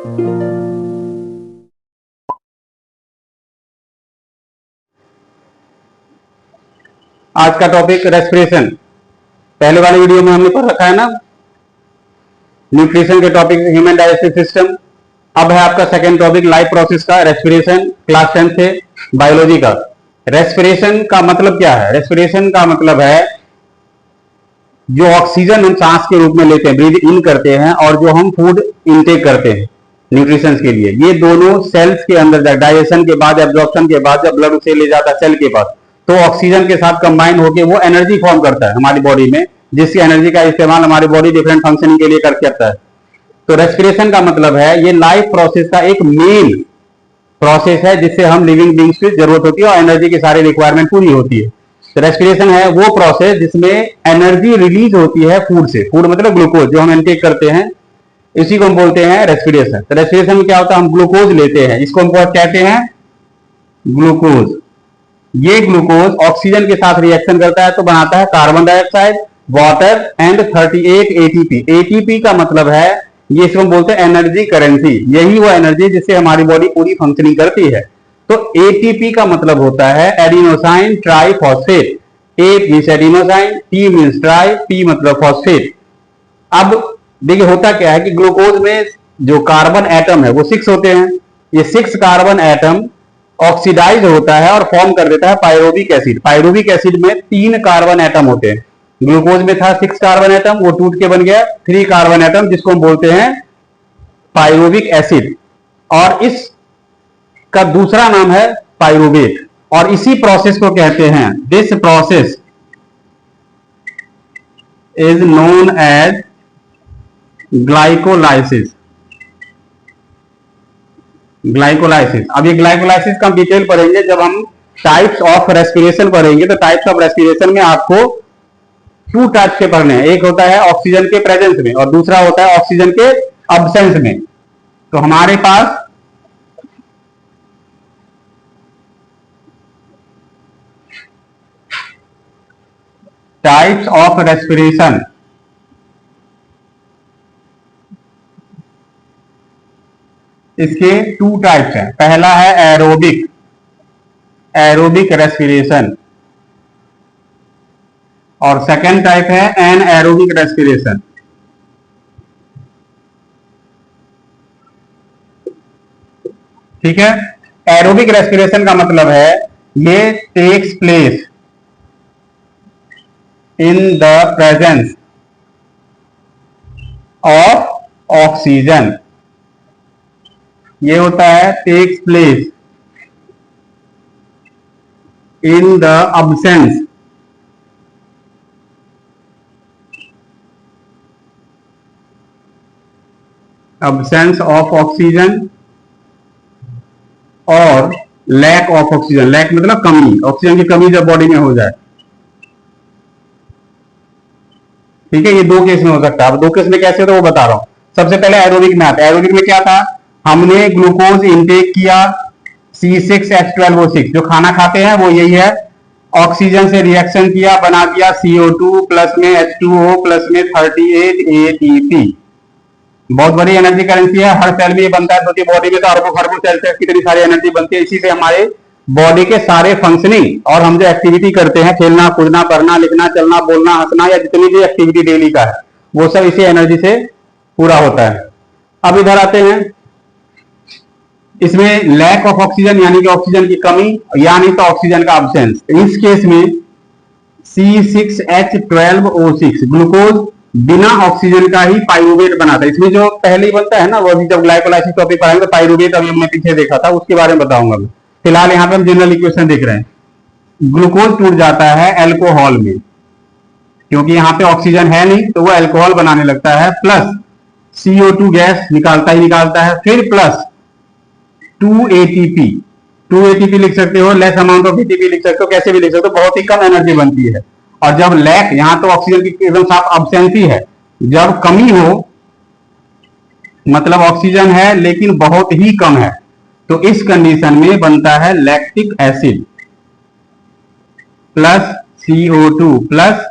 आज का topic respiration. पहले वाली वीडियो में हमने पढ़ रखा है ना, न्यूट्रिशन के टॉपिक ह्यूमन डाइजेस्टिव सिस्टम। अब है आपका सेकंड टॉपिक लाइफ प्रोसेस का, रेस्पिरेशन, क्लास 10 से बायोलॉजी का। रेस्पिरेशन का मतलब क्या है? रेस्पिरेशन का मतलब है जो ऑक्सीजन हम सांस के रूप में लेते हैं, ब्रीथ इन करते हैं, और जो हम फूड इनटेक करते हैं न्यूट्रिशन के लिए, ये दोनों सेल्स के अंदर डाइजेशन के बाद, एब्जॉर्प्शन के बाद, जब ब्लड उसे ले जाता है सेल के पास, तो ऑक्सीजन के साथ कंबाइन होकर वो एनर्जी फॉर्म करता है हमारी बॉडी में, जिसकी एनर्जी का इस्तेमाल हमारी बॉडी डिफरेंट फंक्शनिंग के लिए करता है। तो रेस्पिरेशन का मतलब है ये लाइफ प्रोसेस का एक मेन प्रोसेस है जिससे हम लिविंग बींग्स की जरूरत होती है और एनर्जी की सारी रिक्वायरमेंट पूरी होती है। तो रेस्पिरेशन है वो प्रोसेस जिसमें एनर्जी रिलीज होती है फूड से। फूड मतलब ग्लूकोज जो हम इनटेक करते हैं, इसी को हम बोलते हैं रेस्पिरेशन। तो रेस्पिरेशन में क्या होता है, हम ग्लूकोज लेते हैं, इसको हम कहते हैं ग्लूकोज। ये ग्लूकोज ऑक्सीजन के साथ रिएक्शन करता है तो बनाता है carbon dioxide, water and 38 ATP. ATP का मतलब है ये इसको हम बोलते हैं एनर्जी करेंसी। यही वो एनर्जी जिससे हमारी बॉडी पूरी फंक्शनिंग करती है। तो एटीपी का मतलब होता है adenosine triphosphate. A means adenosine, T means tri, P मतलब फॉस्फेट। अब देखिए होता क्या है कि ग्लूकोज में जो कार्बन एटम है वो 6 होते हैं। ये 6 कार्बन एटम ऑक्सीडाइज होता है और फॉर्म कर देता है पायरोबिक एसिड। पायरोबिक एसिड में 3 कार्बन एटम होते हैं। ग्लूकोज में था 6 कार्बन एटम, वो टूट के बन गया 3 कार्बन एटम, जिसको हम बोलते हैं पायरोबिक एसिड। और इस का दूसरा नाम है पायरुवेट। और इसी प्रोसेस को कहते हैं, this process is known as glycolysis. Glycolysis. अब ये ग्लाइकोलाइसिस का हम डिटेल पढ़ेंगे जब हम टाइप्स ऑफ रेस्पिरेशन पढ़ेंगे। तो टाइप्स ऑफ रेस्पिरेशन में आपको 2 टाइप्स के पढ़ने हैं। एक होता है ऑक्सीजन के प्रेजेंस में और दूसरा होता है ऑक्सीजन के अब्सेंस में। तो हमारे पास टाइप्स ऑफ रेस्पिरेशन, इसके 2 टाइप्स हैं। पहला है एरोबिक, एरोबिक रेस्पिरेशन, और सेकेंड टाइप है एनएरोबिक रेस्पिरेशन। ठीक है। एरोबिक रेस्पिरेशन का मतलब है ये takes place in the presence of oxygen. ये होता है takes place in the absence of oxygen और लैक ऑफ ऑक्सीजन। लैक मतलब कमी, ऑक्सीजन की कमी जब बॉडी में हो जाए। ठीक है, ये 2 केस में हो सकता है। अब 2 केस में कैसे होता है वो बता रहा हूं। सबसे पहले एरोबिक में आता है। एरोबिक में क्या था, हमने ग्लूकोज इंटेक किया C6H12O6, जो खाना खाते हैं वो यही है। ऑक्सीजन से रिएक्शन किया, बना दिया CO2 प्लस में H2O प्लस में 38 ATP। बहुत बड़ी एनर्जी करेंसी है, हर सेल में ये बनता है। तो बॉडी में तो अरबों खरबों सेल से कितनी सारी एनर्जी बनती है। इसी से हमारे बॉडी के सारे फंक्शनिंग और हम जो एक्टिविटी करते हैं, खेलना कूदना, पढ़ना लिखना, चलना बोलना, हंसना, या जितनी भी एक्टिविटी डेली का है, वो सब इसी एनर्जी से पूरा होता है। अब इधर आते हैं, इसमें लैक ऑफ ऑक्सीजन यानी कि ऑक्सीजन की कमी, यानी तो ऑक्सीजन का अब्सेंस। इस केस में C6H12O6 ग्लूकोज बिना ऑक्सीजन का ही पायरुवेट बनाता है। इसमें जो पहले ही बनता है ना, वो अभी जब ग्लाइकोलाइसिस टॉपिक पढ़ाएंगे तो पायरुवेट अभी हमने पीछे देखा था, उसके बारे में बताऊंगा मैं। फिलहाल यहाँ पे हम जनरल इक्वेशन देख रहे हैं। ग्लूकोज टूट जाता है एल्कोहल में, क्योंकि यहाँ पे ऑक्सीजन है नहीं, तो वो एल्कोहल बनाने लगता है। प्लस CO2 गैस निकालता ही निकालता है, फिर प्लस 2 ATP। 2 ATP लिख सकते हो, लेस अमाउंट ऑफ ATP लिख सकते हो, कैसे भी लिख सकते हो, बहुत ही कम एनर्जी बनती है। और जब लैक, यहां तो ऑक्सीजन की एकदम साफ अब्सेंसी है, जब कमी हो मतलब ऑक्सीजन है लेकिन बहुत ही कम है, तो इस कंडीशन में बनता है lactic acid plus CO2 plus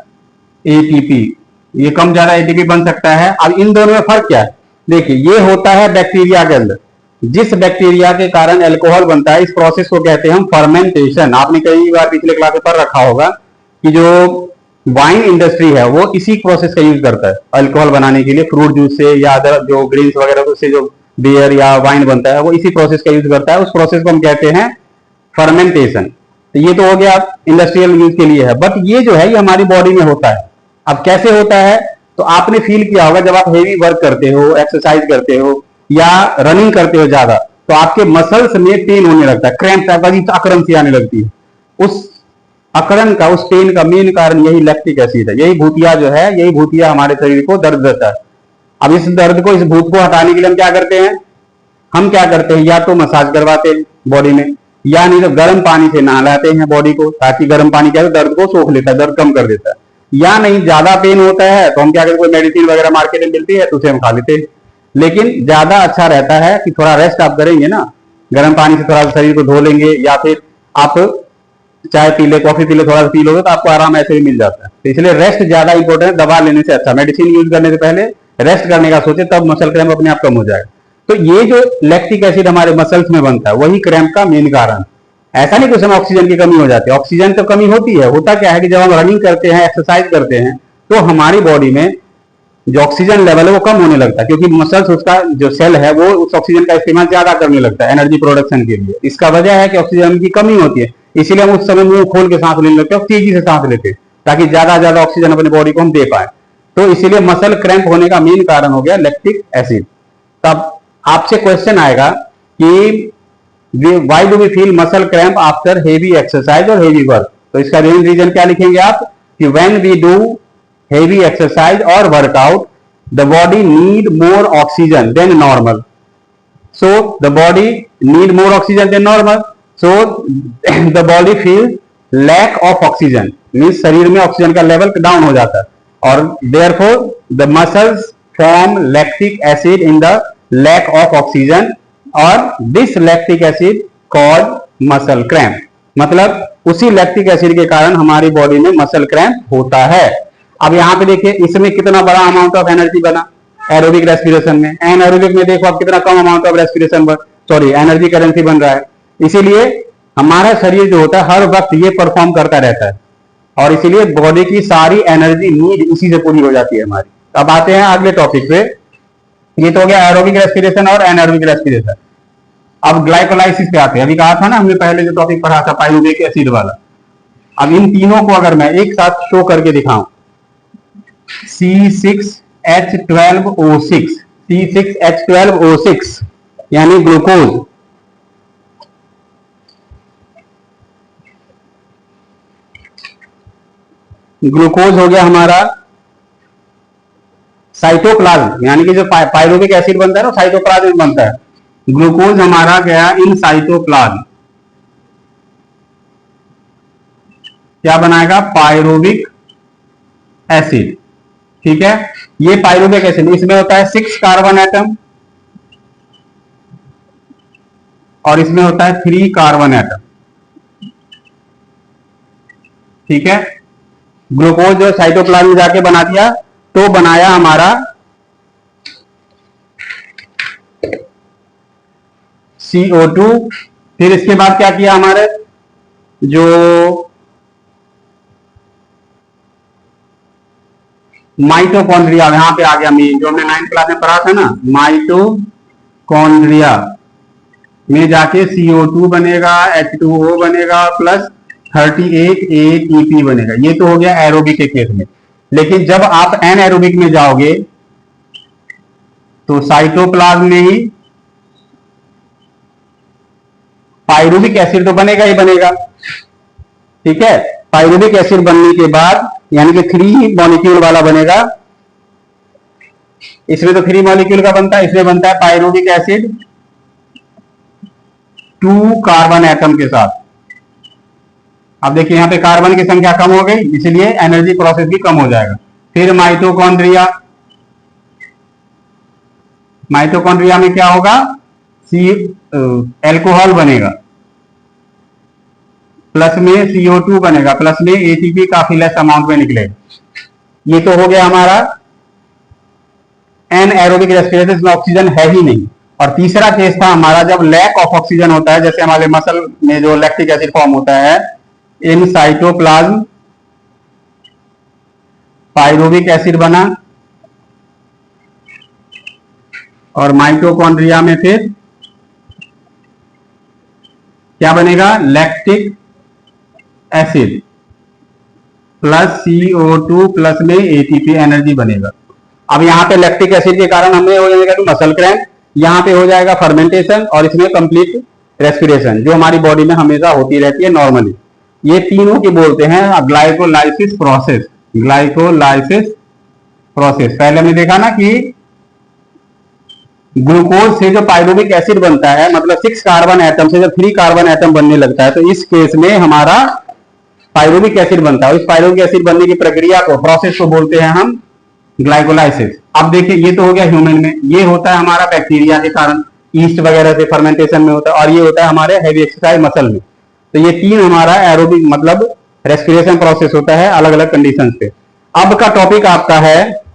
ATP। ये कम ज्यादा ATP बन सकता है। अब इन दोनों में फर्क क्या है, देखिए ये होता है बैक्टीरिया के अंदर, जिस बैक्टीरिया के कारण अल्कोहल बनता है, इस प्रोसेस को कहते हैं हम फर्मेंटेशन। आपने कई बार पिछले क्लास में पढ़ रखा होगा कि जो वाइन इंडस्ट्री है वो इसी प्रोसेस का यूज करता है अल्कोहल बनाने के लिए, फ्रूट जूस से या अदर जो ग्रीन्स वगैरह से जो बियर या वाइन बनता है वो इसी प्रोसेस का यूज करता है। उस प्रोसेस को हम कहते हैं फर्मेंटेशन। तो ये तो हो गया इंडस्ट्रियल यूज के लिए है, बट ये जो है ये हमारी बॉडी में होता है। अब कैसे होता है, तो आपने फील किया होगा जब आप हेवी वर्क करते हो, एक्सरसाइज करते हो या रनिंग करते हो ज्यादा, तो आपके मसल्स में पेन होने लगता है, क्रैम्प टाइप की अकड़न सी आने लगती है। उस अकड़न का, उस पेन का मेन कारण यही लैक्टिक एसिड है। यही भूतिया जो है, यही भूतिया हमारे शरीर को दर्द देता है। अब इस दर्द को, इस भूत को हटाने के लिए हम क्या करते हैं, हम क्या करते हैं, या तो मसाज करवाते हैं बॉडी में, या नहीं तो गर्म पानी से नहलाते हैं बॉडी को, ताकि गर्म पानी क्या है दर्द को सोख लेता है, दर्द कम कर देता है। या नहीं ज्यादा पेन होता है तो हम क्या करते हैं, कोई मेडिसिन वगैरह मार्केट में मिलती है तो उसे हम खा लेते हैं। लेकिन ज्यादा अच्छा रहता है कि थोड़ा रेस्ट आप करेंगे ना, गर्म पानी से थोड़ा शरीर को धो लेंगे, या फिर आप चाय पी ले, कॉफी पी ले, थोड़ा पी लोगे तो आपको आराम ऐसे ही मिल जाता है। तो इसलिए रेस्ट ज्यादा इंपॉर्टेंट है, दवा लेने से अच्छा। मेडिसिन यूज करने से पहले रेस्ट करने का सोचे, तब मसल क्रैम्प अपने आप कम हो जाएगा। तो ये जो लैक्टिक एसिड हमारे मसल्स में बनता है वही क्रैम्प का मेन कारण। ऐसा नहीं कुछ, हम ऑक्सीजन की कमी हो जाती है, ऑक्सीजन तो कमी होती है। होता क्या है कि जब हम रनिंग करते हैं, एक्सरसाइज करते हैं, तो हमारी बॉडी में जो ऑक्सीजन लेवल है वो कम होने लगता है, क्योंकि मसल्स, उसका जो सेल है वो उस ऑक्सीजन का इस्तेमाल ज्यादा करने लगता है एनर्जी प्रोडक्शन के लिए। इसका वजह है कि ऑक्सीजन की कमी होती है, इसीलिए हम उस समय मुंह खोल के सांस लेने लगते हैं, तेजी से सांस लेते हैं, ताकि ज्यादा ऑक्सीजन अपने बॉडी को हम दे पाए। तो इसीलिए मसल क्रैम्प होने का मेन कारण हो गया लैक्टिक एसिड। तब आपसे क्वेश्चन आएगा कि why do we feel muscle cramp after heavy exercise और हेवी वर्क। तो इसका मेन रीजन क्या लिखेंगे आप, कि when we do heavy exercise और workout the body need more oxygen than normal, so the body need more oxygen than normal, so the body feel lack of oxygen, means शरीर में oxygen का level down हो जाता है, और therefore the muscles form lactic acid in the lack of oxygen, और this lactic acid cause muscle cramp. मतलब उसी लैक्टिक एसिड के कारण हमारी बॉडी में मसल क्रैम्प होता है। अब यहां पे देखिए इसमें कितना बड़ा अमाउंट ऑफ एनर्जी बना एरोबिक रेस्पिरेशन में, एनारोबिक में देखो आप कितना कम amount of respiration energy currency बन रहा है। इसीलिए हमारा शरीर जो होता है हर वक्त ये परफॉर्म करता रहता है, और इसीलिए बॉडी की सारी एनर्जी नीड इसी से पूरी हो जाती है हमारी। अब आते हैं अगले टॉपिक पे। ये तो हो गया एरोबिक रेस्पिरेशन और एनारोबिक रेस्पिरेशन। अब ग्लाइकोलाइसिस पे आते हैं। अभी कहा था ना हमने पहले जो टॉपिक पढ़ा था पाइरुवेट एसिड वाला। अब इन तीनों को अगर मैं एक साथ शो करके दिखाऊं, C6H12O6, C6H12O6 यानी ग्लूकोज, ग्लूकोज हो गया हमारा साइटोप्लाज्म, यानी कि जो पाइरुवेट एसिड बनता है ना साइटोप्लाज्म में बनता है, ग्लूकोज हमारा गया इन साइटोप्लाज्म, क्या बनाएगा, पाइरुविक एसिड। ठीक है, ये पाइरुविक एसिड, इसमें होता है 6 कार्बन एटम और इसमें होता है 3 कार्बन एटम। ठीक है, ग्लूकोज जो साइटोप्लाज्म में जाके बना दिया, तो बनाया हमारा CO2। फिर इसके बाद क्या किया हमारे, जो माइटोकॉन्ड्रिया, यहां पे आ गया मेन, जो हमने 9th क्लास में पढ़ा था ना, माइटोकॉन्ड्रिया में जाके CO2 बनेगा, H2O बनेगा, प्लस 38 ATP बनेगा। ये तो हो गया एरोबिक के केस में। लेकिन जब आप एनएरोबिक में जाओगे तो साइटोप्लाज्म में ही पाइरुविक एसिड तो बनेगा ही बनेगा। ठीक है, पाइरुविक एसिड बनने के बाद यानी कि 3 मॉलिक्यूल वाला बनेगा, इसमें तो 3 मॉलिक्यूल का बनता है, इसमें बनता है पाइरुविक एसिड 2 कार्बन एटम के साथ। अब देखिए यहां पे कार्बन की संख्या कम हो गई, इसलिए एनर्जी प्रोसेस भी कम हो जाएगा। फिर माइटोकॉन्ड्रिया, माइटोकॉन्ड्रिया में क्या होगा, अल्कोहल बनेगा, प्लस में CO2 बनेगा, प्लस में ATP काफी लेस अमाउंट में निकलेगा। ये तो हो गया हमारा एन एरोबिक रेस्पिरेशन, इसमें ऑक्सीजन है ही नहीं। और तीसरा केस था हमारा जब लैक ऑफ ऑक्सीजन होता है, जैसे हमारे मसल में जो लैक्टिक एसिड फॉर्म होता है इन साइटोप्लाज्म, पाइरुविक एसिड बना और माइटोकॉन्ड्रिया में फिर क्या बनेगा, lactic acid plus CO2 plus में ATP एनर्जी बनेगा। अब यहाँ पे लैक्टिक एसिड के कारण हमें हो जाएगा कि मसल क्रैम्प, यहाँ पे हो जाएगा फर्मेंटेशन और इसमें कंप्लीट रेस्पिरेशन जो हमारी बॉडी में हमेशा होती रहती है नॉर्मली। ये तीनों की बोलते हैं ग्लाइकोलाइसिस प्रोसेस। ग्लाइकोलाइसिस प्रोसेस पहले हमने देखा ना कि ग्लूकोज से जो पाइरुविक एसिड बनता है, मतलब 6 कार्बन एटम से जब 3 कार्बन एटम बनने लगता है, तो इस केस में हमारा पाइरुविक एसिड बनता है। इस पाइरुविक एसिड बनने की प्रक्रिया को, प्रोसेस को बोलते हैं हम ग्लाइकोलाइसिस। अब देखिए ये तो हो गया ह्यूमन में, ये होता है हमारा बैक्टीरिया के कारण, ईस्ट वगैरह से फर्मेंटेशन में होता है, और ये होता है हमारे हेवी एक्सरसाइज मसल में। तो ये तीन हमारा एरोबिक मतलब रेस्पिरेशन प्रोसेस होता है अलग अलग कंडीशंस पे। अब का टॉपिक आपका है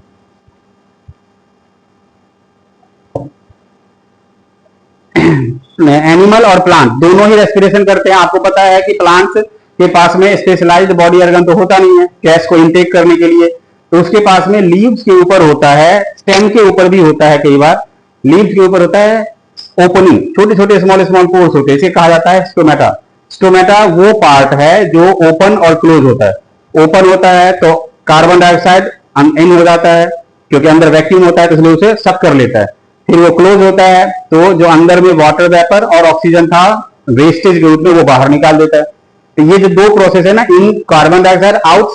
एनिमल और प्लांट, दोनों ही रेस्पिरेशन करते हैं। आपको पता है कि प्लांट्स के पास में स्पेशलाइज्ड बॉडी ऑर्गन तो होता नहीं है गैस को इनटेक करने के लिए, तो उसके पास में लीव्स के ऊपर होता है, स्टेम के ऊपर भी होता है, कई बार लीव्स के ऊपर होता है ओपनिंग, छोटे छोटे स्मॉल स्मॉल पोर्स होते हैं, इसे कहा जाता है स्टोमेटा। स्टोमेटा वो पार्ट है जो ओपन और क्लोज होता है। ओपन होता है तो कार्बन डाइऑक्साइड इन हो जाता है, क्योंकि अंदर वैक्यूम होता है तो इसलिए उसे सक कर लेता है। फिर वो क्लोज होता है तो जो अंदर में वाटर वेपर और ऑक्सीजन था वेस्टेज के रूप में वो बाहर निकाल देता है। तो ये जो दो प्रोसेस है ना, in carbon dioxide out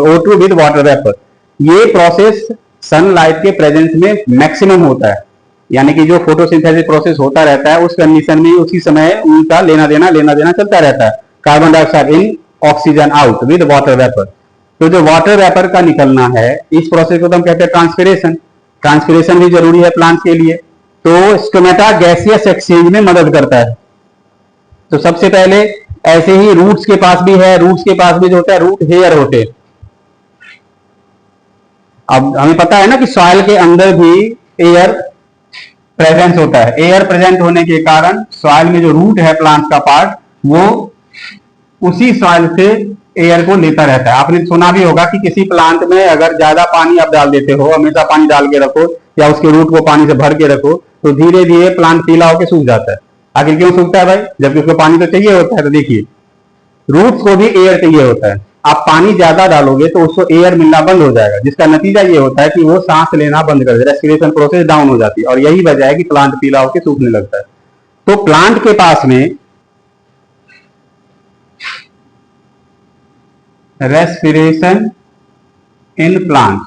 O2 with water vapour, ये प्रोसेस सनलाइट के प्रेजेंस में मैक्सिमम होता है। यानी कि जो फोटोसिंथेसिस प्रोसेस होता रहता है उस कंडीशन में उसी समय उनका लेना देना चलता रहता है। Carbon dioxide in, oxygen out with water vapour. तो जो वाटर वेपर का निकलना है इस प्रोसेस को तो हम कहते हैं ट्रांसपिरेशन। ट्रांसपिरेशन भी जरूरी है प्लांट के लिए। तो स्टोमेटा गैसियस एक्सचेंज में मदद करता है। तो सबसे पहले ऐसे ही रूट्स के पास भी है, रूट्स के पास भी जो होता है रूट हेयर होते हैं। अब हमें पता है ना कि सॉइल के अंदर भी एयर प्रेजेंस होता है। एयर प्रेजेंट होने के कारण सॉइल में जो रूट है प्लांट का पार्ट, वो उसी सॉइल से एयर को लेता रहता है। आपने सुना भी होगा कि किसी प्लांट में अगर ज्यादा पानी आप डाल देते हो, हमेशा पानी डाल के रखो या उसके रूट को पानी से भर के रखो, तो धीरे धीरे प्लांट पीला होकर सूख जाता है। आखिर क्यों सूखता है भाई, जबकि उसको पानी तो चाहिए होता है। तो देखिए रूट्स को भी एयर चाहिए होता है। आप पानी ज्यादा डालोगे तो उसको एयर मिलना बंद हो जाएगा, जिसका नतीजा ये होता है कि वो सांस लेना बंद कर देता है, रेस्पिरेशन प्रोसेस डाउन हो जाती है, और यही वजह है कि प्लांट पीला होकर सूखने लगता है। तो प्लांट के पास में रेस्पिरेशन इन प्लांट,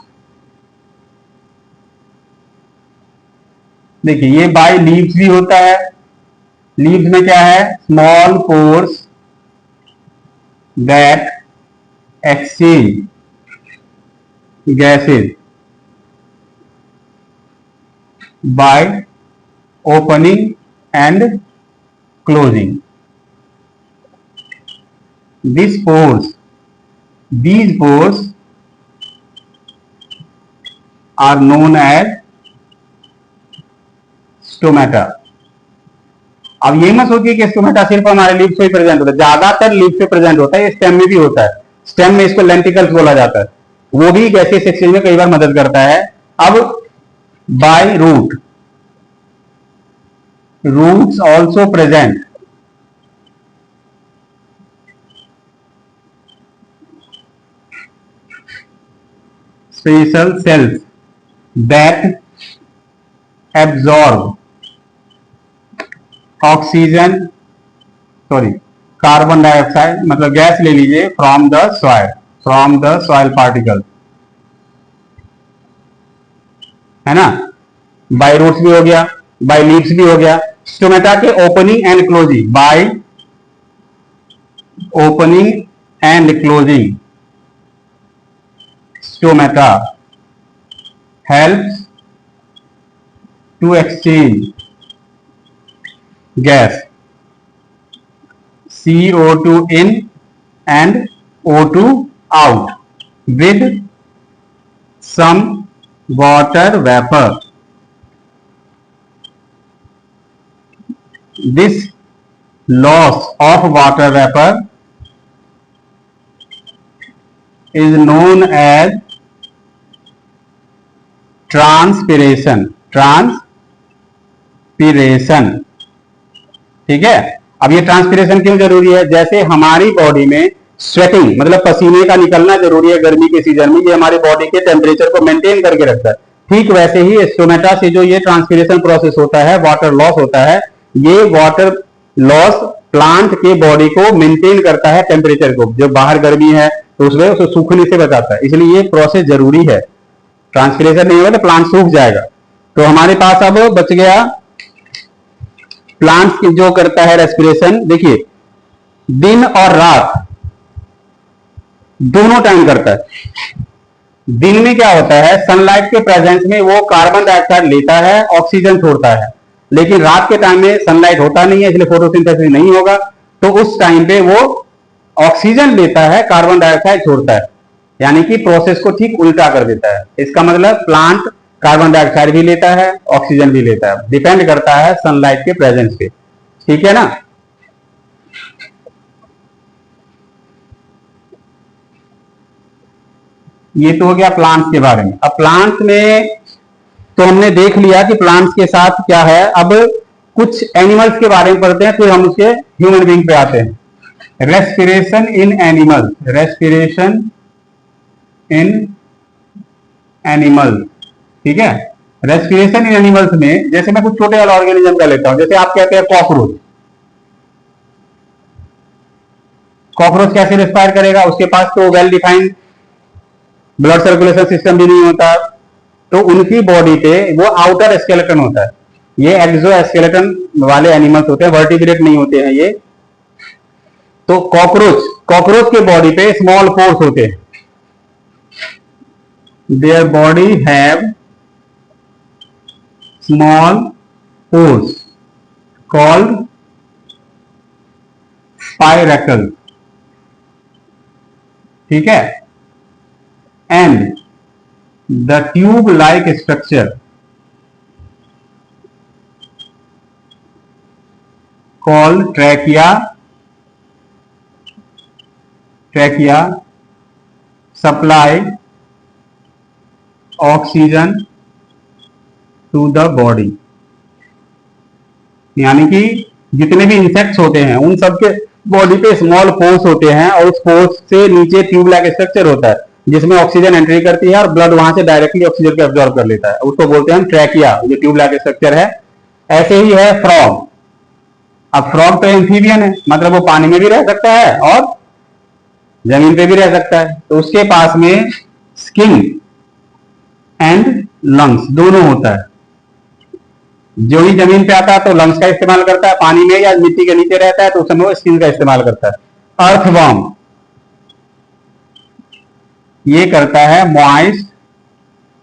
देखिए ये बाय लीव्स भी होता है। लीव्स में क्या है, small pores that exchange gases by opening and closing. These pores are known as stomata. अब ये मत सोचिए कि स्टोमेटा सिर्फ हमारे लीफ से ही प्रेजेंट होता है, ज्यादातर लीफ से प्रेजेंट होता है। ये स्टेम में भी होता है। स्टेम में इसको लेंटिकल्स बोला जाता है, वो भी गैसियस एक्सचेंज में कई बार मदद करता है। अब by roots also present special cells that absorb oxygen, sorry carbon dioxide, मतलब गैस ले लीजिए फ्रॉम द सॉइल पार्टिकल, है ना। बाय रूट्स भी हो गया, बाय लीव्स भी हो गया। स्टोमेटा के opening and closing, by opening and closing stomata helps to exchange gas CO2 in and O2 out with some water vapor this loss of water vapour is known as transpiration. Transpiration, ठीक है। अब ये transpiration क्यों जरूरी है? जैसे हमारी body में स्वेटिंग मतलब पसीने का निकलना जरूरी है गर्मी के सीजन में, ये हमारी बॉडी के टेम्परेचर को मेंटेन करके रखता है। ठीक वैसे ही स्टोमेटा से जो ये ट्रांसपिरेशन प्रोसेस होता है, वाटर लॉस होता है, ये वाटर लॉस प्लांट के बॉडी को मेंटेन करता है, टेम्परेचर को। जब बाहर गर्मी है तो उसमें उसे सूखने से बचाता है, इसलिए ये प्रोसेस जरूरी है। ट्रांसपिरेशन नहीं होगा तो प्लांट सूख जाएगा। तो हमारे पास अब बच गया प्लांट जो करता है रेस्पिरेशन। देखिए, दिन और रात दोनों टाइम करता है। दिन में क्या होता है, सनलाइट के प्रेजेंस में वो कार्बन डाइऑक्साइड लेता है, ऑक्सीजन छोड़ता है। लेकिन रात के टाइम में सनलाइट होता नहीं है, इसलिए फोटोसिंथेसिस नहीं होगा, तो उस टाइम पे वो ऑक्सीजन लेता है, कार्बन डाइऑक्साइड छोड़ता है। यानी कि प्रोसेस को ठीक उल्टा कर देता है। इसका मतलब प्लांट कार्बन डाइऑक्साइड भी लेता है, ऑक्सीजन भी लेता है, डिपेंड करता है सनलाइट के प्रेजेंस पे। ठीक है ना। ये तो हो गया प्लांट्स के बारे में। अब प्लांट्स में तो हमने देख लिया कि प्लांट्स के साथ क्या है। अब कुछ एनिमल्स के बारे में पढ़ते हैं, फिर हम उसके ह्यूमन बीइंग पे आते हैं। Respiration in animals, respiration in animals, ठीक है। रेस्पिरेशन इन एनिमल्स में जैसे मैं कुछ छोटे वाला ऑर्गेनिज्म का लेता हूं, जैसे आप कहते हैं कॉकरोच। कॉकरोच कैसे रेस्पायर करेगा? उसके पास तो well defined blood circulation system भी नहीं होता, तो उनकी बॉडी पे वो आउटर स्केलेटन होता है। ये एक्सो स्केलेटन वाले एनिमल्स होते हैं, वर्टिब्रेट नहीं होते हैं ये। तो कॉकरोच के बॉडी पे स्मॉल पोर्स होते हैं। Their body have small pores called spiracle, ठीक है। And the tube like structure called trachea supply oxygen to the body। यानी कि जितने भी इंसेक्ट्स होते हैं उन सब के बॉडी पे स्मॉल पोर्स होते हैं, और उस पोर्स से नीचे ट्यूब लाइक स्ट्रक्चर होता है जिसमें ऑक्सीजन एंट्री करती है और ब्लड वहां से डायरेक्टली ऑक्सीजन को एब्जॉर्ब कर लेता है। उसको बोलते हैं हम ट्रैकिया, जो ट्यूब लाइक स्ट्रक्चर है। ऐसे ही है फ्रॉग। अब फ्रॉग तो एम्फीबियन है, मतलब वो पानी में भी रह सकता है और जमीन पे भी रह सकता है। तो उसके पास में स्किन एंड लंग्स दोनों होता है। जो ही जमीन पे आता है तो लंग्स का इस्तेमाल करता है, पानी में या मिट्टी के नीचे रहता है तो उस समय वो स्किन का इस्तेमाल करता है। अर्थवॉर्म ये करता है मॉइस्ट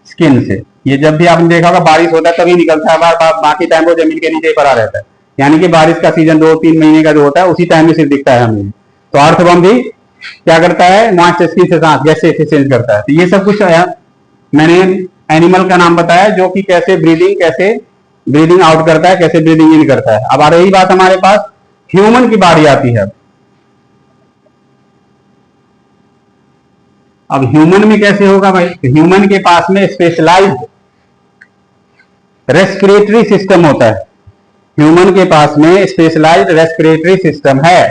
स्किन से। ये जब भी आपने देखा होगा बारिश होता है तभी निकलता है, बाकी टाइम वो जमीन के नीचे ही पड़ा रहता है। यानी कि बारिश का सीजन 2-3 महीने का जो होता है उसी टाइम में सिर्फ दिखता है हमें। तो अर्थवॉर्म भी क्या करता है, मॉइस्ट स्किन से सांस गैस से एक्सचेंज करता है। तो ये सब कुछ मैंने एनिमल का नाम बताया जो कि कैसे ब्रीदिंग आउट करता है, कैसे ब्रीदिंग इन करता है। अब आ रही बात हमारे पास ह्यूमन की बारी आती है। अब ह्यूमन में कैसे होगा भाई? ह्यूमन के पास में स्पेशलाइज्ड रेस्पिरेटरी सिस्टम होता है। ह्यूमन के पास में स्पेशलाइज्ड रेस्पिरेटरी सिस्टम है।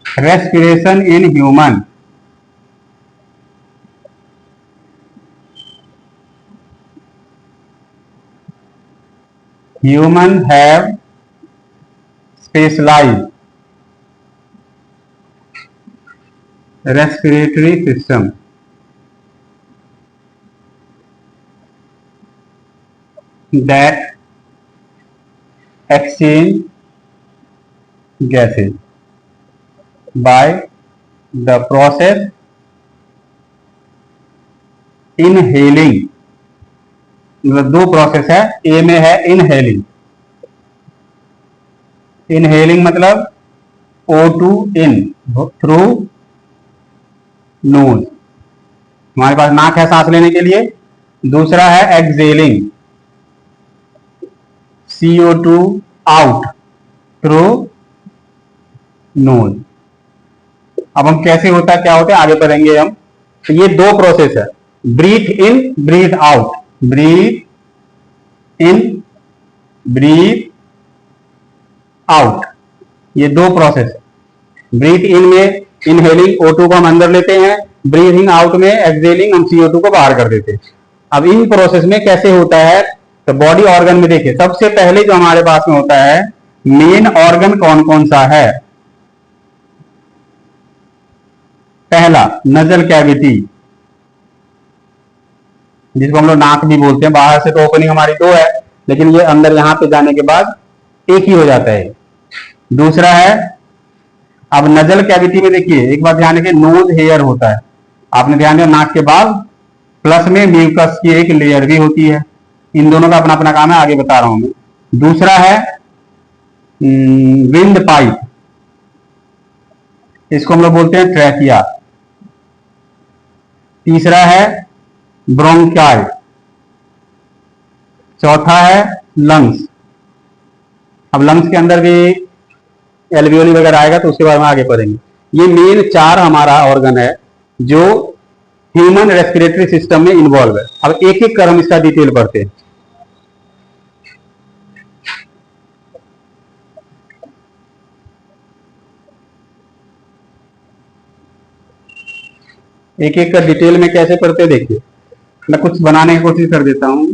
Respiration in human, human have specialised respiratory system that exchange gases by the process inhaling। मतलब दो प्रोसेस है, ए में है इनहेलिंग। इनहेलिंग मतलब O2 इन थ्रू नोज, हमारे पास नाक है सांस लेने के लिए। दूसरा है excelling, CO2 out through nose. अब हम कैसे होता है क्या होता है आगे पढ़ेंगे हम। तो ये दो प्रोसेस है, ब्रीथ इन ब्रीथ आउट, ब्रीथ इन ब्रीथ आउट, ये दो प्रोसेस है। ब्रीथ इन में इनहेलिंग O2 को हम अंदर लेते हैं, ब्रीथिंग आउट में एक्सहेलिंग हम CO2 को बाहर कर देते हैं। अब इन प्रोसेस में कैसे होता है, तो बॉडी ऑर्गन में देखिए सबसे पहले जो हमारे पास में होता है, मेन ऑर्गन कौन कौन सा है। पहला नजल कैविटी, जिसको हम लोग नाक भी बोलते हैं। बाहर से तो ओपनिंग हमारी दो है, लेकिन ये अंदर यहां पे जाने के बाद एक ही हो जाता है। दूसरा है, अब नजल कैविटी में देखिए एक बात ध्यान रखिए, नोज हेयर होता है, आपने ध्यान दिया, नाक के बाद प्लस में म्यूकस की एक लेयर भी होती है। इन दोनों का अपना अपना काम है, आगे बता रहा हूं मैं। दूसरा है विंड पाइप, इसको हम लोग बोलते हैं ट्रैकिया। तीसरा है ब्रोंकाई। चौथा है लंग्स। अब लंग्स के अंदर भी एल्वियोली वगैरह आएगा तो उसके बारे में आगे पढ़ेंगे। ये मेन चार हमारा ऑर्गन है जो ह्यूमन रेस्पिरेटरी सिस्टम में इन्वॉल्व है। अब एक एक कर हम इसका डिटेल पढ़ते हैं। एक एक का डिटेल में कैसे पढ़ते हैं देखिए, मैं कुछ बनाने की कोशिश कर देता हूं।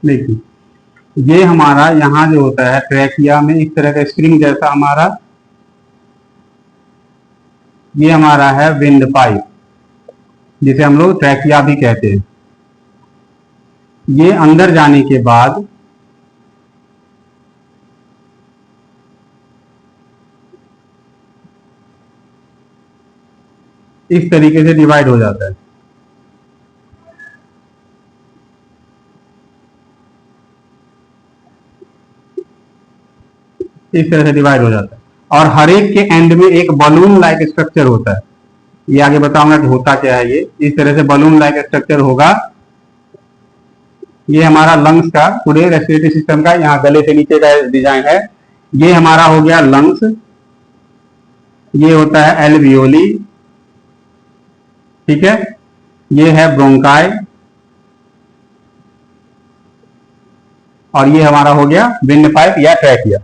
देखिए ये हमारा यहां जो होता है ट्रैकिया में इस तरह का स्प्रिंग जैसा हमारा, ये हमारा है विंड पाइप, जिसे हम लोग ट्रैकिया भी कहते हैं। ये अंदर जाने के बाद इस तरीके से डिवाइड हो जाता है। इस तरह से डिवाइड हो जाता है, और हर एक के एंड में एक बलून लाइक स्ट्रक्चर होता है। ये आगे बताऊंगा कि होता क्या है। ये इस तरह से बलून लाइक स्ट्रक्चर होगा। ये हमारा लंग्स का, पूरे रेस्पिरेटरी सिस्टम का, यहाँ गले से नीचे का डिजाइन है। ये हमारा हो गया लंग्स। ये होता है एल्वियोली, ठीक है। ये है ब्रोंकाई, और ये हमारा हो गया विंड पाइप या ट्रैकिया।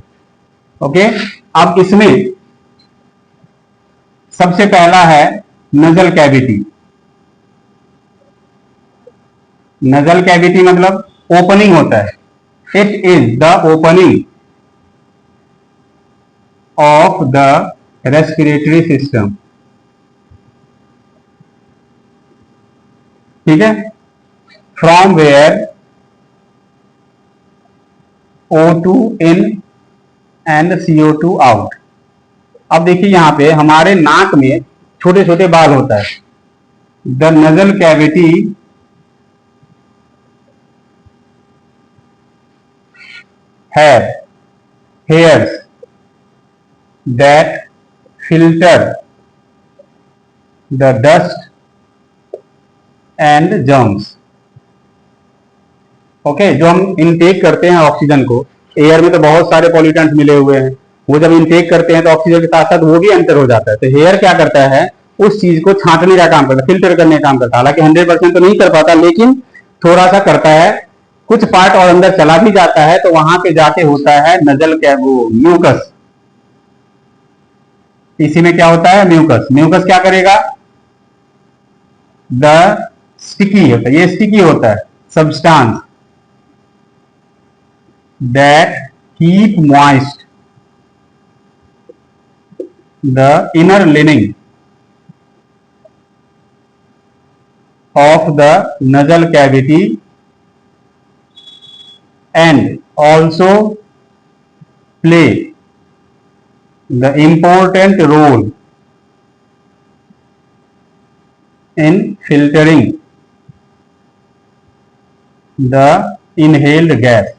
ओके, अब इसमें सबसे पहला है नजल कैविटी। नजल कैविटी मतलब ओपनिंग होता है, it is the opening of the respiratory system, ठीक है, from where O2 in and CO2 out. अब देखिए यहां पे हमारे नाक में छोटे छोटे बाल होता है। The nasal cavity have hairs that filter the dust and germs. Okay, जो हम इनटेक करते हैं ऑक्सीजन को, एयर में तो बहुत सारे पॉल्यूटेंट्स मिले हुए हैं, वो जब इनटेक करते हैं तो ऑक्सीजन के साथ साथ वो भी एंटर हो जाता है। तो हेयर क्या करता है, उस चीज को छांटने का काम करता है, फिल्टर करने का काम करता है। हालांकि 100% तो नहीं कर पाता, लेकिन थोड़ा सा करता है। कुछ पार्ट और अंदर चला भी जाता है, तो वहां पे जाके होता है नजल क्या, वो म्यूकस। इसी में क्या होता है, म्यूकस। म्यूकस क्या करेगा, द स्टिकी होता है, ये स्टिकी होता है substance that keep moist the inner lining of the nasal cavity and also play the important role in filtering the inhaled gas.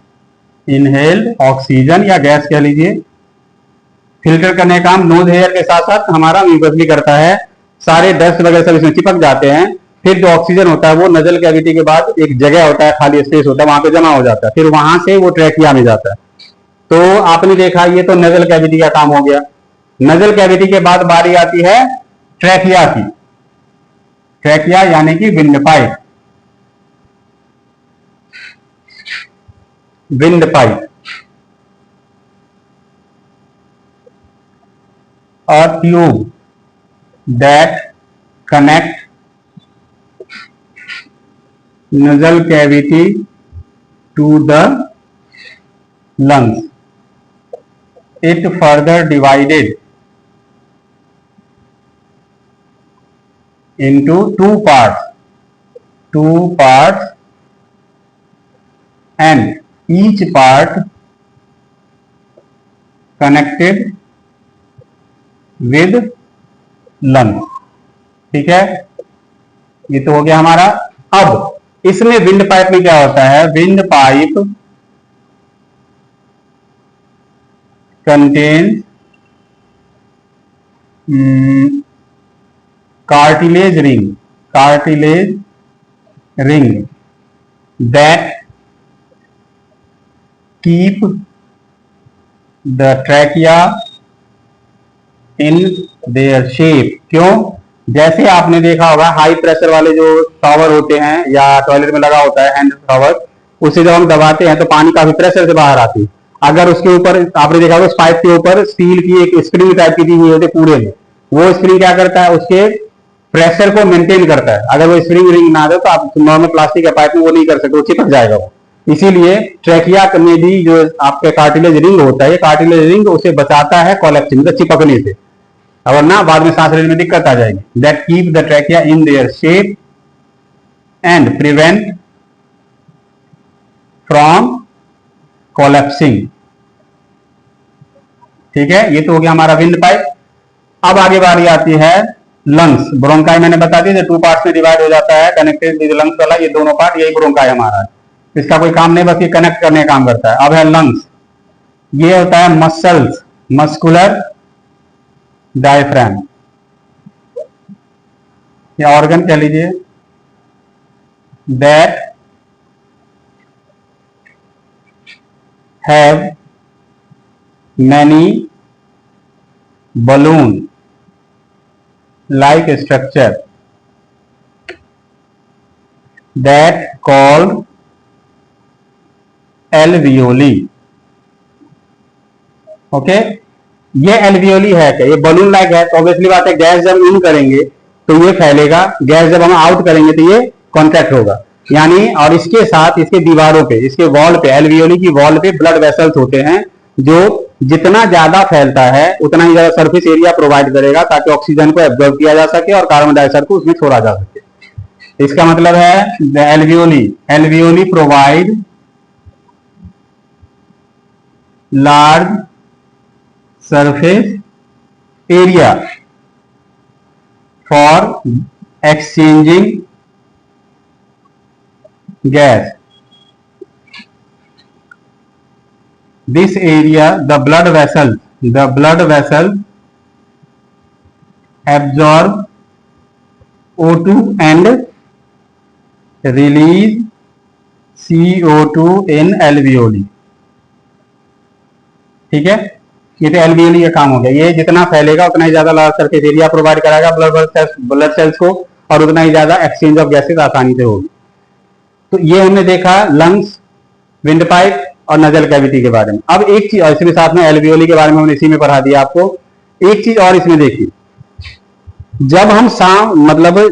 Inhaled oxygen या गैस कह लीजिए। फिल्टर करने का काम नोज हेयर के साथ साथ हमारा म्यूकस भी करता है, सारे डस्ट वगैरह सब इसमें चिपक जाते हैं। फिर जो ऑक्सीजन होता है वो नजल कैविटी के बाद एक जगह होता है, खाली स्पेस होता है, वहां पे जमा हो जाता है, फिर वहां से वो ट्रैकिया में जाता है। तो आपने देखा ये तो नजल कैविटी का काम हो गया। नजल कैविटी के बाद बारी आती है ट्रैकिया की। ट्रैकिया यानी कि wind pipe. Wind pipe or tube that connect nasal cavity to the lungs. It further divided into two parts, and each part connected with lung. ठीक है, ये तो हो गया हमारा। अब इसमें विंड पाइप में क्या होता है? Wind pipe contains cartilage ring that keep the trachea in their shape. क्यों? जैसे आपने देखा होगा हाई प्रेशर वाले जो शॉवर होते हैं या टॉयलेट में लगा होता है हैंड शॉवर, उसे जब हम दबाते हैं तो पानी काफी प्रेशर से बाहर आती है। अगर उसके ऊपर आपने देखा होगा उस पाइप के ऊपर स्टील की एक स्प्रिंग टाइप की दी हुई होती है पूरे में, वो स्प्रिंग क्या करता है? उसके प्रेशर को मेंटेन करता है। अगर वो स्प्रिंग रिंग ना दे तो आप नॉर्मल प्लास्टिक के पाइप में वो नहीं कर सकते, वो चिपक जाएगा वो। इसीलिए ट्रैकिया में भी जो आपके कार्टिलेज रिंग होता है, ये कार्टिलेज रिंग उसे बचाता है कोलैप्सिंग, मतलब चिपकने से, वरना बाद में सांस लेने में दिक्कत आ जाएगी। That keep the trachea in their shape and prevent from collapsing. ठीक है, ये तो हो गया हमारा विंड पाइप। अब आगे बारी आती है लंग्स। ब्रोंकाई मैंने बता दिया, टू पार्ट्स में डिवाइड हो जाता है, कनेक्टेड विद लंग्स वाला ये दोनों पार्ट, यही ब्रोंकाई हमारा। इसका कोई काम नहीं, बस ये कनेक्ट करने का काम करता है। अब है लंग्स, ये होता है मसल्स, मस्कुलर डायफ्राम या ऑर्गन कह लीजिए, that have many balloon like structure that called alveoli. Okay, ये एल्वियोली है क्या? ये बलून लाइक है, तो ऑब्वियसली बात है गैस जब इन करेंगे तो ये फैलेगा, गैस जब हम आउट करेंगे तो ये कॉन्ट्रैक्ट होगा। यानी और इसके साथ इसके दीवारों पे, इसके वॉल पे, एल्वियोली की वॉल पे ब्लड वेसल्स होते हैं, जो जितना ज्यादा फैलता है उतना ही ज्यादा सरफेस एरिया प्रोवाइड करेगा, ताकि ऑक्सीजन को एब्जॉर्ब किया जा सके और कार्बन डाइऑक्साइड को उसमें छोड़ा जा सके। इसका मतलब है the alveoli provide large surface area for exchanging gas. This area, the blood vessel absorb O2 and release CO2 in alveoli. ठीक है, ये तो एल्वियोली का काम हो गया। ये जितना फैलेगा उतना ही ज्यादा लार्ज सरफेस एरिया प्रोवाइड कराएगा ब्लड सेल्स को, और उतना ही ज्यादा एक्सचेंज ऑफ गैसेस आसानी से होगी। तो ये हमने देखा लंग्स, विंड पाइप और नजल कैविटी के बारे में। अब एक चीज और इसमें साथ में एल्वियोली के बारे में हमने इसी में पढ़ा दिया आपको। एक चीज और इसमें देखिए, जब हम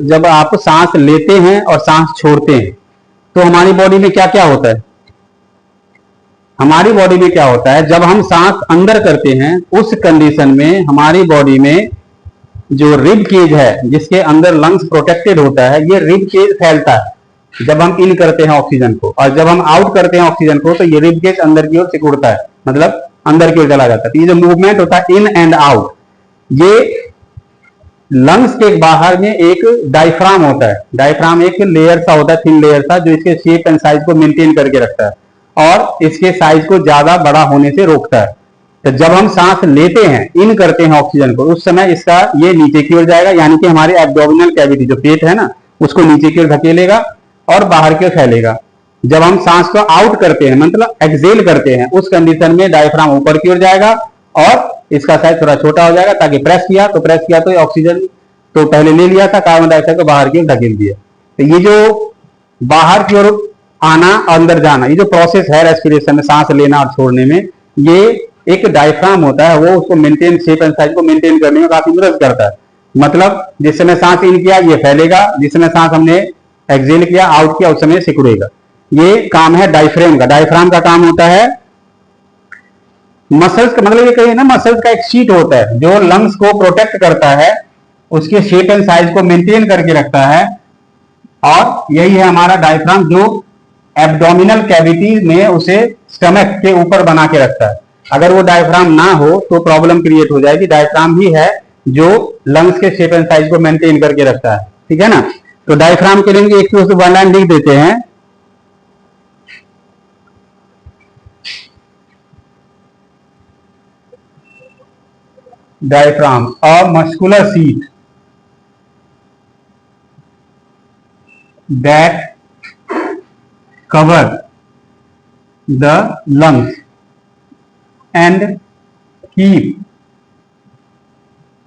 जब आप सांस लेते हैं और सांस छोड़ते हैं तो हमारी बॉडी में क्या क्या होता है? हमारी बॉडी में क्या होता है? जब हम सांस अंदर करते हैं उस कंडीशन में हमारी बॉडी में जो रिब केज है, जिसके अंदर लंग्स प्रोटेक्टेड होता है, ये रिब केज फैलता है जब हम इन करते हैं ऑक्सीजन को, और जब हम आउट करते हैं ऑक्सीजन को तो ये रिब केज अंदर की ओर सिकुड़ता है, मतलब अंदर की ओर चला जाता है। ये जो मूवमेंट होता है इन एंड आउट, ये लंग्स के बाहर में एक डायफ्राम होता है। डायफ्राम एक लेयर सा होता है, थिन लेयर सा, जो इसके शेप एंड साइज को मेंटेन करके रखता है। और इसके साइज को ज्यादा बड़ा होने से रोकता है। तो जब हम सांस लेते हैं, इन करते हैं ऑक्सीजन को, उस समय इसका ये नीचे की ओर जाएगा, यानी कि हमारे एब्डोमिनल कैविटी जो पेट है ना, उसको नीचे की ओर धकेलेगा और बाहर की ओर फैलेगा। जब हम सांस को आउट करते हैं, मतलब एक्सेल करते हैं, उस कंडीशन में डायफ्राम ऊपर की ओर जाएगा और इसका साइज थोड़ा छोटा हो जाएगा, ताकि प्रेस किया तो ऑक्सीजन तो पहले ले लिया था, कार्बन डाइऑक्साइड को बाहर की ओर धकेल दिया। तो ये जो बाहर की ओर आना और अंदर जाना, ये जो प्रोसेस है रेस्पिरेशन में, सांस लेना और छोड़ने में, ये एक डायफ्राम होता है, वो उसको मेंटेन, शेप एंड साइज को मेंटेन करने में काफी मदद करता है। मतलब जिस समय सांस इन किया ये फैलेगा, जिस समय सांस हमने एक्सेल किया, आउट किया, उस समय सिकुड़ेगा। ये काम है डायफ्राम का। डायफ्राम का काम होता है मसल्स का, मतलब ये कहिए ना, मसल्स का एक शीट होता है जो लंग्स को प्रोटेक्ट करता है, उसके शेप एंड साइज को मेंटेन करके रखता है, और यही है हमारा डायफ्राम, जो एब्डोमिनल कैविटी में उसे स्टमक के ऊपर बना के रखता है। अगर वो डायफ्राम ना हो तो प्रॉब्लम क्रिएट हो जाएगी। डायफ्राम ही है जो लंग्स के शेप एंड साइज को मेंटेन करके रखता है, ठीक है ना। तो डायफ्राम के लिए एक तो वन लाइन लिख देते हैं। डायफ्राम और muscular seat that cover the lungs and keep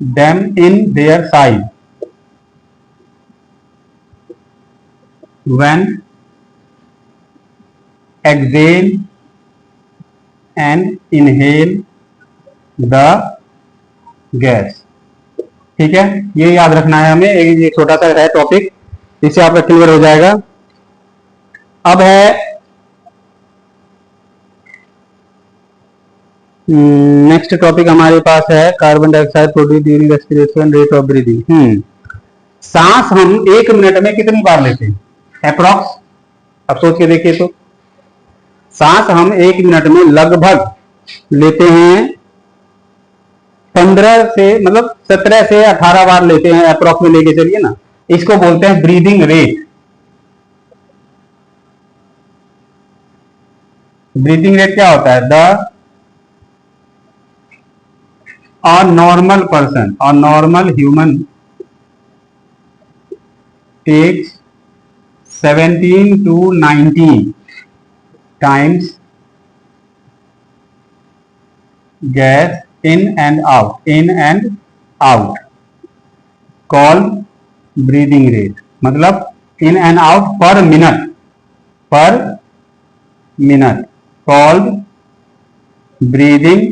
them in their size. When exhale and inhale the gas. ठीक है, ये याद रखना है हमें। एक छोटा सा है टॉपिक, इससे आपका क्लियर हो जाएगा। अब है नेक्स्ट टॉपिक हमारे पास है carbon dioxide produce during respiration, rate of breathing. सांस हम 1 मिनट में कितनी बार लेते हैं अप्रॉक्स? अब सोच के देखिए तो, सांस हम 1 मिनट में लगभग लेते हैं 15 से, मतलब 17 से 18 बार लेते हैं अप्रॉक्स में, लेके चलिए ना। इसको बोलते हैं ब्रीदिंग रेट। ब्रीदिंग रेट क्या होता है? a normal person or normal human takes 17 to 19 times gas in and out called breathing rate। मतलब in and out per minute called breathing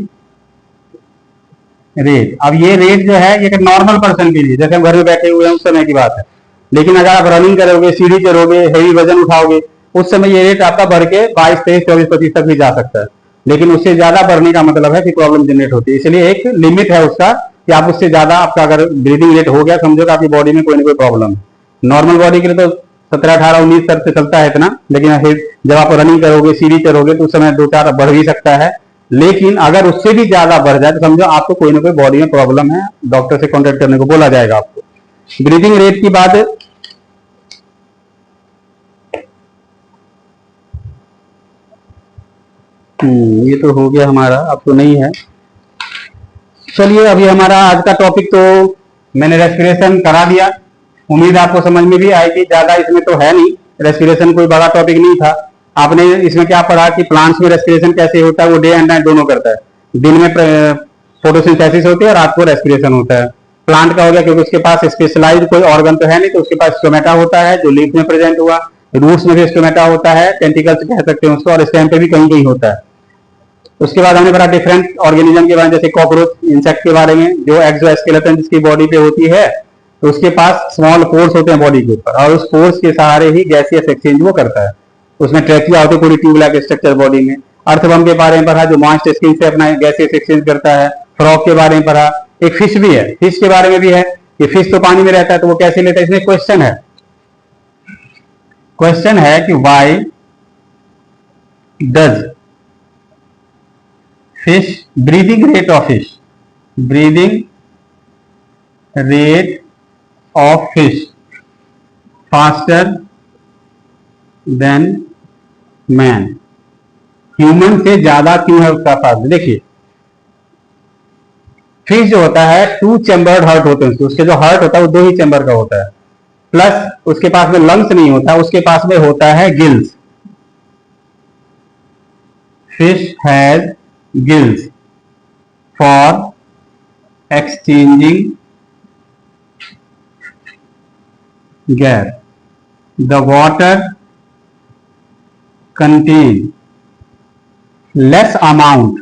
rate. अब ये रेट जो है ये नॉर्मल पर्सन के लिए, जैसे हम घर में बैठे हुए हैं उस समय की बात है। लेकिन अगर आप रनिंग करोगे, सीढ़ी चढ़ोगे, हेवी वजन उठाओगे, उस समय ये रेट आपका बढ़ के 22, 23, 24, 25 तक भी जा सकता है। लेकिन उससे ज्यादा बढ़ने का मतलब है कि प्रॉब्लम जनरेट होती है। इसलिए एक लिमिट है उसका कि आप उससे ज्यादा, आपका अगर ब्रीदिंग रेट हो गया, समझो कि आपकी बॉडी में कोई ना कोई प्रॉब्लम है। नॉर्मल बॉडी के लिए तो 17, 18, 19 तक से चलता है इतना, लेकिन जब आप रनिंग करोगे, सीढ़ी चढ़ोगे, तो उस समय 2-4 बढ़ भी सकता है। लेकिन अगर उससे भी ज्यादा बढ़ जाए तो समझो आपको कोई ना कोई बॉडी में प्रॉब्लम है, डॉक्टर से कांटेक्ट करने को बोला जाएगा आपको। ब्रीदिंग रेट की बात, ये तो हो गया हमारा, अब तो नहीं है। चलिए, अभी हमारा आज का टॉपिक तो मैंने रेस्पिरेशन करा दिया, उम्मीद आपको समझ में भी आएगी। ज्यादा इसमें तो है नहीं, रेस्पिरेशन कोई बड़ा टॉपिक नहीं था। आपने इसमें क्या पढ़ा कि प्लांट्स में रेस्पिरेशन कैसे होता है, वो डे एंड नाइट दोनों करता है। दिन में फोटोसिंथेसिस होती है और रात को रेस्पिरेशन होता है। प्लांट का हो गया क्योंकि उसके पास स्पेशलाइज्ड कोई ऑर्गन तो है नहीं, तो उसके पास स्टोमेटा होता है जो लीफ में प्रेजेंट हुआ, रूट्स में भी स्टोमेटा होता है, टेंटिकल्स कह सकते हैं उसको, और स्टेम पे भी कहीं कहीं होता है। उसके बाद हमने पढ़ा डिफरेंट ऑर्गेनिज्म के बारे में, जैसे कॉकरोच, इंसेक्ट के बारे में, जो एक्सोस्केलेटन जिसकी बॉडी पे होती है, तो उसके पास स्मॉल पोर्स होते हैं बॉडी के ऊपर, और उस पोर्स के सहारे ही गैसियस एक्सचेंज वो करता है। उसमें ट्रैकिया होती है, पूरी ट्यूब लाइक स्ट्रक्चर बॉडी में। अर्थवर्म के बारे में पढ़ा, जो मॉइस्ट स्किन से अपना गैसियस एक्सचेंज करता है। फ्रॉग के बारे में पढ़ा। एक फिश भी है, फिश के बारे में भी है कि फिश तो पानी में रहता है, तो वो कैसे लेता है। इसमें क्वेश्चन है कि why does fish breathing rate of fish faster than man। Human से ज्यादा क्यों है उसका पास? देखिए फिश जो होता है 2 चैम्बर्ड हार्ट होते हैं, उसके जो हार्ट होता है वो 2 ही चैम्बर का होता है, प्लस उसके पास में लंग्स नहीं होता, उसके पास में होता है gills. Fish has gills for exchanging gas. The water contains less amount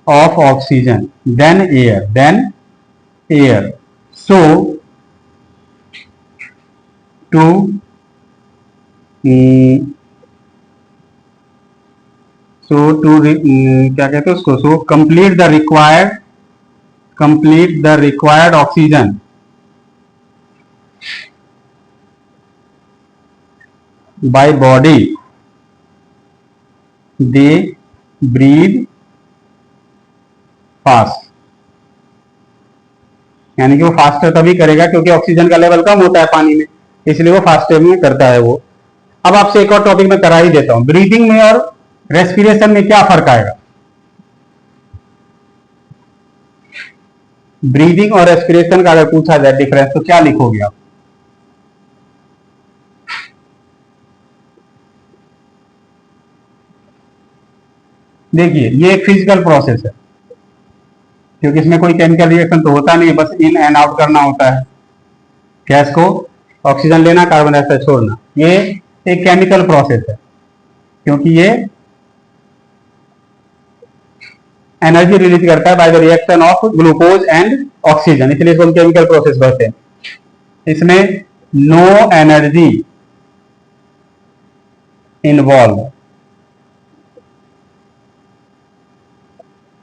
of oxygen than air. So to क्या कहते हैं उसको, so complete the required oxygen by body they breathe fast. यानी कि वो फास्टर तभी करेगा क्योंकि ऑक्सीजन का लेवल कम होता है पानी में, इसलिए वो फास्टर में करता है वो। अब आपसे एक और टॉपिक में करा ही देता हूं, ब्रीदिंग में और रेस्पिरेशन में क्या फर्क आएगा? ब्रीदिंग और रेस्पिरेशन का अगर पूछा जाए डिफरेंस तो क्या लिखोगे आप? देखिए ये एक फिजिकल प्रोसेस है क्योंकि इसमें कोई केमिकल रिएक्शन तो होता नहीं है, बस इन एंड आउट करना होता है, गैस को ऑक्सीजन लेना, कार्बन डाइऑक्साइड छोड़ना। ये एक केमिकल प्रोसेस है क्योंकि ये एनर्जी रिलीज करता है by the reaction of glucose and oxygen, इसलिए इसको हम केमिकल प्रोसेस कहते हैं। इसमें no energy involve,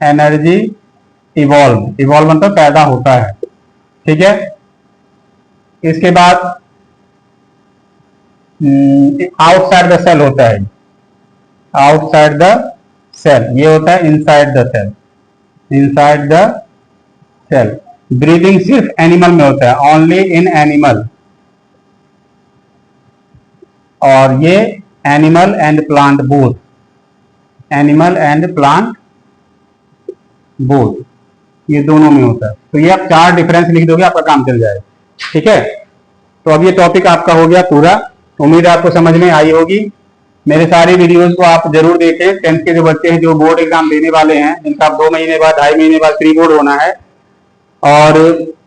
energy evolve मतलब पैदा होता है, ठीक है। इसके बाद आउटसाइड द सेल होता है, आउटसाइड द सेल, ये होता है inside the cell, inside the cell. Breathing सिर्फ एनिमल में होता है, ओनली इन एनिमल, और ये animal and plant both, animal and plant both, ये दोनों में होता है। तो ये आप 4 डिफरेंस लिख दोगे, आपका काम चल जाएगा, ठीक है। तो अब ये टॉपिक आपका हो गया पूरा, उम्मीद है आपको समझ में आई होगी। मेरे सारे वीडियोस को आप जरूर देखें। 10th के जो बच्चे हैं जो बोर्ड एग्जाम देने वाले हैं, जिनका 2 महीने बाद 2.5 महीने बाद प्री बोर्ड होना है, और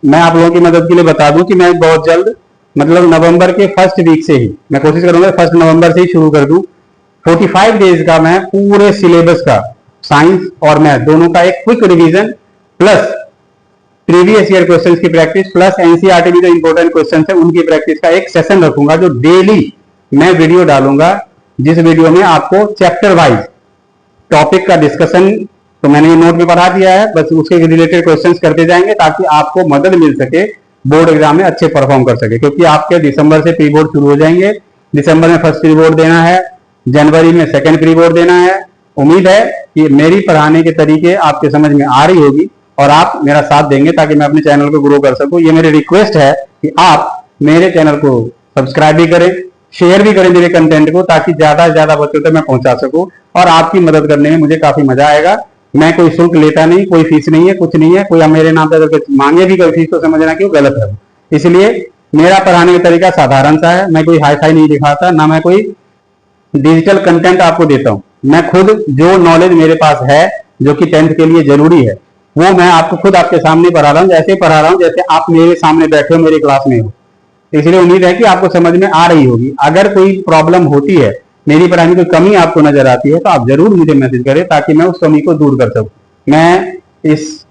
मैं आप लोगों की मदद के लिए बता दूं कि मैं बहुत जल्द, मतलब नवंबर के फर्स्ट वीक से ही मैं कोशिश करूंगा 1 नवंबर से ही शुरू कर दूं। 45 डेज का मैं पूरे सिलेबस का साइंस और मैथ दोनों का एक quick revision plus previous year questions की प्रैक्टिस प्लस एनसीईआरटी में जो इंपॉर्टेंट क्वेश्चंस है उनकी प्रैक्टिस का एक सेशन रखूंगा, जो डेली मैं वीडियो डालूंगा, जिस वीडियो में आपको चैप्टर वाइज टॉपिक का डिस्कशन, तो मैंने ये नोट में पढ़ा दिया है, बस उसके रिलेटेड क्वेश्चंस करते जाएंगे ताकि आपको मदद मिल सके बोर्ड एग्जाम में अच्छे परफॉर्म कर सके। क्योंकि आपके दिसंबर से प्री बोर्ड शुरू हो जाएंगे, दिसंबर में फर्स्ट प्री बोर्ड देना है, जनवरी में सेकंड प्री बोर्ड देना है। उम्मीद है कि मेरी पढ़ाने के तरीके आपके समझ में आ रही होगी और आप मेरा साथ देंगे ताकि मैं अपने चैनल को ग्रो कर सकूं। ये मेरी रिक्वेस्ट है कि आप मेरे चैनल को सब्सक्राइब भी करें, शेयर भी करें मेरे कंटेंट को, ताकि ज्यादा से ज्यादा बच्चों तक मैं पहुंचा सकूं, और आपकी मदद करने में मुझे काफी मजा आएगा। मैं कोई शुल्क लेता नहीं, कोई फीस नहीं है, कुछ नहीं है। कोई मेरे नाम पर अगर मांगे भी कोई फीस तो समझना कि वो गलत है। इसलिए मेरा पढ़ाने का तरीका साधारण सा है, मैं कोई हाई फाई नहीं दिखाता, ना मैं कोई डिजिटल कंटेंट आपको देता हूं। मैं खुद जो नॉलेज मेरे पास है, जो कि 10th के लिए जरूरी है, वो मैं आपको खुद आपके सामने पढ़ा रहा हूं, जैसे पढ़ा रहा हूं जैसे आप मेरे सामने बैठे हो, मेरी क्लास में हो। इसलिए उम्मीद है कि आपको समझ में आ रही होगी। अगर कोई प्रॉब्लम होती है, मेरी पढ़ाई में कोई कमी आपको नजर आती है, तो आप जरूर मुझे मैसेज करें ताकि मैं उस कमी को दूर कर सकूं। मैं इस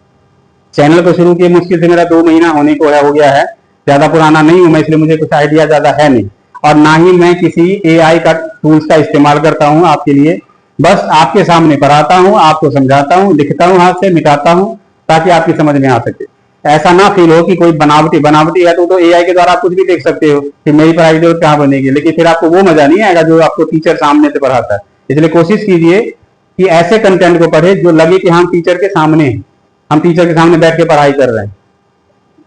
चैनल को शुरू किए मुश्किल से मेरा 2 महीना होने को हो गया है, ज्यादा पुराना नहीं हूं मैं, इसलिए मुझे कुछ आइडिया ज्यादा है नहीं, और ना ही मैं किसी एआई का टूल्स का इस्तेमाल करता हूं आपके लिए। बस आपके सामने पढ़ाता हूं, आपको समझाता हूं, लिखता हूं, हाथ से मिटाता हूं, ताकि आपकी समझ में आ सके। ऐसा ना फील हो कि कोई बनावटी है, तो एआई के द्वारा आप कुछ भी देख सकते हो कि मेरी पढ़ाई की जरूरत कहां बनेगी, लेकिन फिर आपको वो मजा नहीं आएगा जो आपको टीचर सामने से पढ़ाता है। इसलिए कोशिश कीजिए कि ऐसे कंटेंट को पढ़े जो लगे कि हम टीचर के सामने हैं, हम टीचर के सामने बैठ के पढ़ाई कर रहे हैं।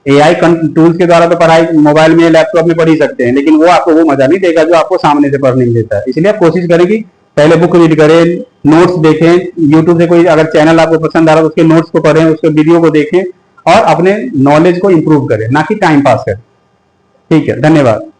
एआई टूल्स के द्वारा तो पढ़ाई मोबाइल में लैपटॉप में पढ़ ही सकते हैं, लेकिन वो आपको वो मजा नहीं देगा जो आपको सामने से पढ़ने में देता है। इसलिए आप कोशिश करें कि पहले बुक रीड करें, नोट्स देखें, यूट्यूब से कोई अगर चैनल आपको पसंद आ रहा है उसके नोट्स को पढ़ें, उसके वीडियो को देखें और अपने नॉलेज को इंप्रूव करें, ना कि टाइम पास करें। ठीक है, धन्यवाद।